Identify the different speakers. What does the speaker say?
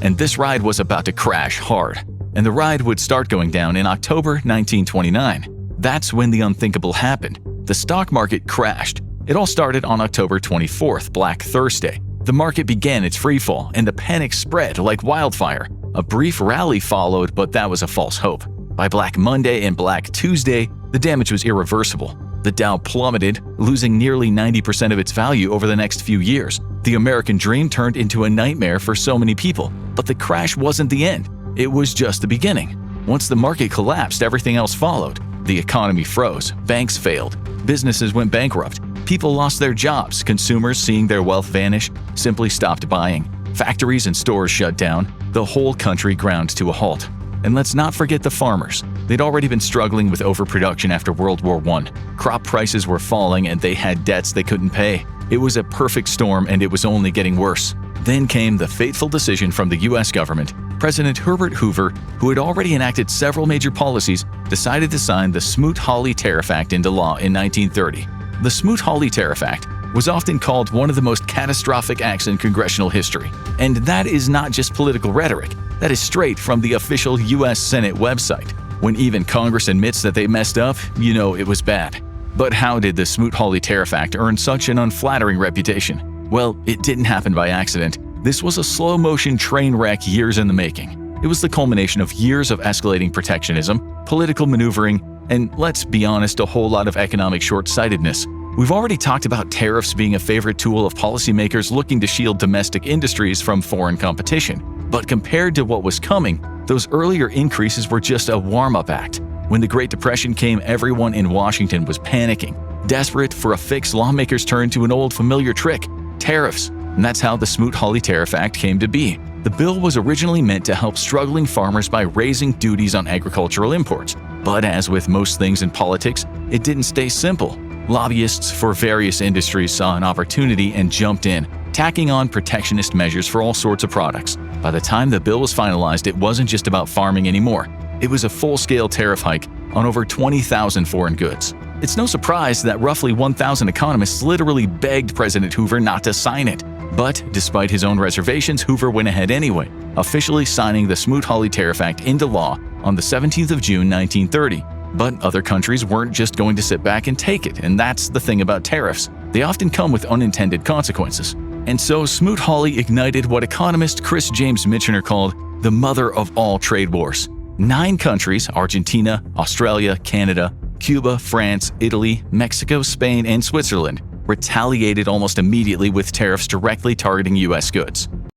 Speaker 1: and this ride was about to crash hard. And the ride would start going down in October 1929. That's when the unthinkable happened. The stock market crashed. It all started on October 24th, Black Thursday. The market began its freefall, and the panic spread like wildfire. A brief rally followed, but that was a false hope. By Black Monday and Black Tuesday, the damage was irreversible. The Dow plummeted, losing nearly 90% of its value over the next few years. The American dream turned into a nightmare for so many people. But the crash wasn't the end. It was just the beginning. Once the market collapsed, everything else followed. The economy froze, banks failed, businesses went bankrupt, people lost their jobs, consumers, seeing their wealth vanish, simply stopped buying. Factories and stores shut down, the whole country ground to a halt. And let's not forget the farmers. They'd already been struggling with overproduction after World War I. Crop prices were falling and they had debts they couldn't pay. It was a perfect storm and it was only getting worse. Then came the fateful decision from the US government. President Herbert Hoover, who had already enacted several major policies, decided to sign the Smoot-Hawley Tariff Act into law in 1930. The Smoot-Hawley Tariff Act was often called one of the most catastrophic acts in congressional history. And that is not just political rhetoric. That is straight from the official US Senate website. When even Congress admits that they messed up, you know it was bad. But how did the Smoot-Hawley Tariff Act earn such an unflattering reputation? Well, it didn't happen by accident. This was a slow-motion train wreck years in the making. It was the culmination of years of escalating protectionism, political maneuvering, and let's be honest, a whole lot of economic short-sightedness. We've already talked about tariffs being a favorite tool of policymakers looking to shield domestic industries from foreign competition. But compared to what was coming, those earlier increases were just a warm-up act. When the Great Depression came, everyone in Washington was panicking. Desperate for a fix, lawmakers turned to an old familiar trick: tariffs. And that's how the Smoot-Hawley Tariff Act came to be. The bill was originally meant to help struggling farmers by raising duties on agricultural imports. But as with most things in politics, it didn't stay simple. Lobbyists for various industries saw an opportunity and jumped in, tacking on protectionist measures for all sorts of products. By the time the bill was finalized, it wasn't just about farming anymore. It was a full-scale tariff hike on over 20,000 foreign goods. It's no surprise that roughly 1,000 economists literally begged President Hoover not to sign it. But despite his own reservations, Hoover went ahead anyway, officially signing the Smoot-Hawley Tariff Act into law on the 17th of June 1930. But other countries weren't just going to sit back and take it, and that's the thing about tariffs. They often come with unintended consequences. And so Smoot-Hawley ignited what economist Chris James Michener called the mother of all trade wars. 9 countries, Argentina, Australia, Canada, Cuba, France, Italy, Mexico, Spain, and Switzerland, retaliated almost immediately with tariffs directly targeting US goods.